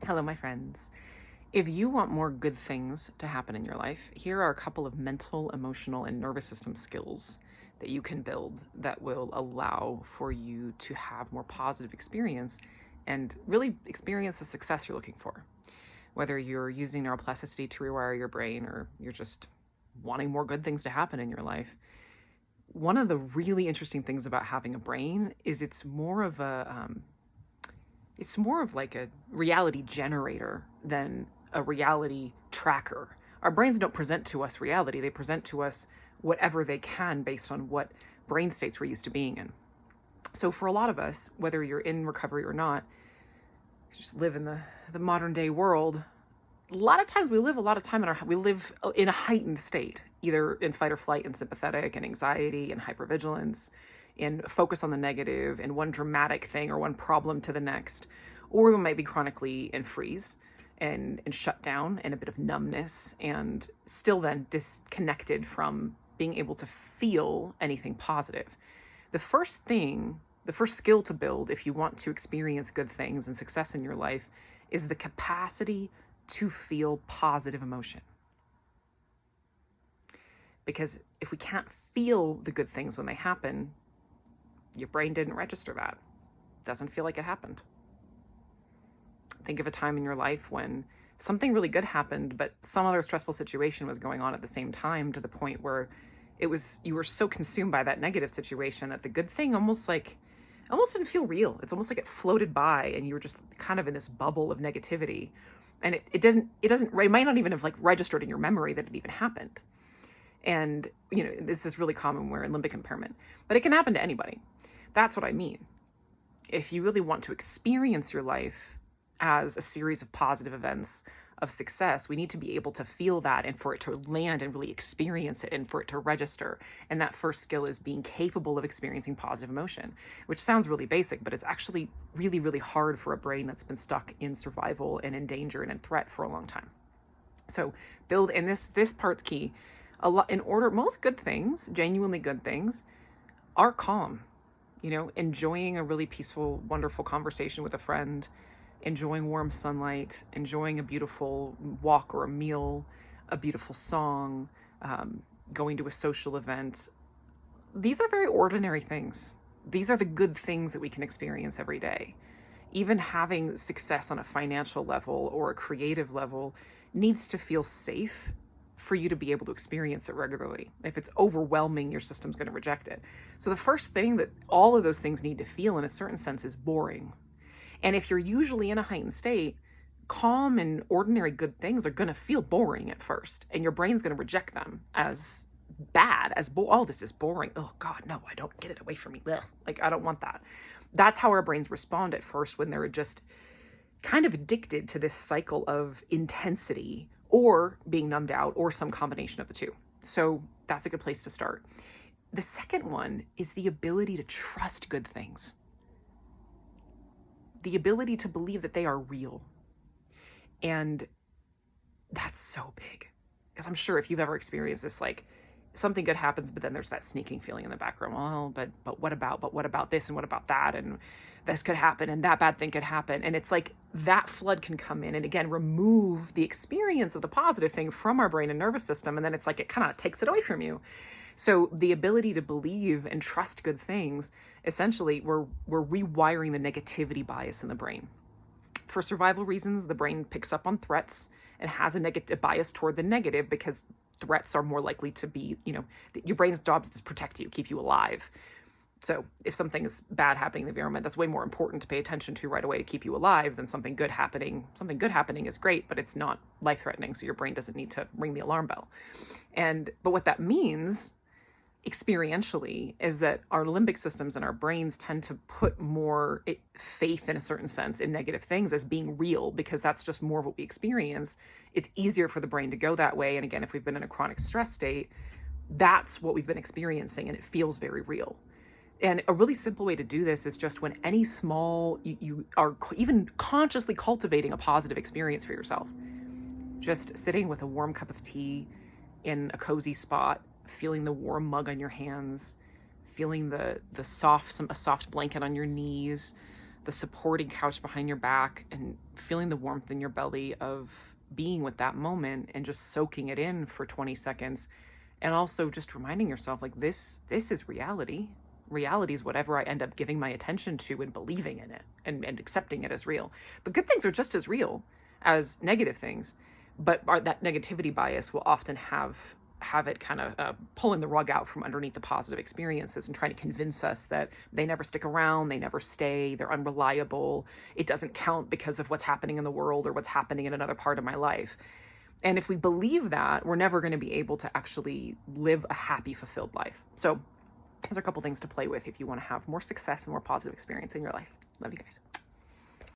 Hello, my friends. If you want more good things to happen in your life, here are a couple of mental, emotional, and nervous system skills that you can build that will allow for you to have more positive experience and really experience the success you're looking for. Whether you're using neuroplasticity to rewire your brain or you're just wanting more good things to happen in your life, one of the really interesting things about having a brain is it's more of like a reality generator than a reality tracker. Our brains don't present to us reality, they present to us whatever they can based on what brain states we're used to being in. So for a lot of us, whether you're in recovery or not, you just live in the modern day world. A lot of times we live in a heightened state, either in fight or flight and sympathetic and anxiety and hypervigilance, in focus on the negative, in one dramatic thing or one problem to the next, or we might be chronically in freeze and shut down and a bit of numbness and still then disconnected from being able to feel anything positive. The first skill to build if you want to experience good things and success in your life is the capacity to feel positive emotion. Because if we can't feel the good things when they happen, your brain didn't register that. Doesn't feel like it happened. Think of a time in your life when something really good happened, but some other stressful situation was going on at the same time, to the point where you were so consumed by that negative situation that the good thing almost didn't feel real. It's almost like it floated by and you were just kind of in this bubble of negativity. And it might not even have registered in your memory that it even happened. And, this is really common where in limbic impairment, but it can happen to anybody. That's what I mean. If you really want to experience your life as a series of positive events of success, we need to be able to feel that and for it to land and really experience it and for it to register. And that first skill is being capable of experiencing positive emotion, which sounds really basic, but it's actually really, really hard for a brain that's been stuck in survival and in danger and in threat for a long time. So and this part's key. Most good things, genuinely good things, are calm. Enjoying a really peaceful, wonderful conversation with a friend, enjoying warm sunlight, enjoying a beautiful walk or a meal, a beautiful song, going to a social event. These are very ordinary things. These are the good things that we can experience every day. Even having success on a financial level or a creative level needs to feel safe for you to be able to experience it regularly. If it's overwhelming, your system's going to reject it. So the first thing that all of those things need to feel in a certain sense is boring. And if you're usually in a heightened state, calm and ordinary good things are going to feel boring at first. And your brain's going to reject them as bad, this is boring. Oh God, no, I don't, get it away from me. Ugh. I don't want that. That's how our brains respond at first when they're just kind of addicted to this cycle of intensity or being numbed out or some combination of the two. So that's a good place to start. The second one is the ability to trust good things. The ability to believe that they are real. And that's so big. Because I'm sure if you've ever experienced this, something good happens, but then there's that sneaking feeling in the background. Well, but what about this and what about that? And this could happen and that bad thing could happen. And it's like that flood can come in and again, remove the experience of the positive thing from our brain and nervous system. And then it's like, it kind of takes it away from you. So the ability to believe and trust good things, essentially we're rewiring the negativity bias in the brain. For survival reasons, the brain picks up on threats and has a negative bias toward the negative because threats are more likely to be, your brain's job is to protect you, keep you alive. So if something is bad happening in the environment, that's way more important to pay attention to right away to keep you alive than something good happening. Something good happening is great, but it's not life-threatening, so your brain doesn't need to ring the alarm bell. But what that means experientially is that our limbic systems and our brains tend to put more faith, in a certain sense, in negative things as being real, because that's just more of what we experience. It's easier for the brain to go that way. And again, if we've been in a chronic stress state, that's what we've been experiencing and it feels very real. And a really simple way to do this is just when any small, you are even consciously cultivating a positive experience for yourself. Just sitting with a warm cup of tea in a cozy spot, feeling the warm mug on your hands, feeling a soft blanket on your knees, the supporting couch behind your back, and feeling the warmth in your belly of being with that moment and just soaking it in for 20 seconds. And also just reminding yourself, like, this is reality. Reality is whatever I end up giving my attention to and believing in it, and accepting it as real. But good things are just as real as negative things. But that negativity bias will often have it kind of pulling the rug out from underneath the positive experiences and trying to convince us that they never stick around, they never stay, they're unreliable, it doesn't count because of what's happening in the world or what's happening in another part of my life. And if we believe that, we're never going to be able to actually live a happy, fulfilled life. So those are a couple things to play with if you want to have more success and more positive experience in your life. Love you guys.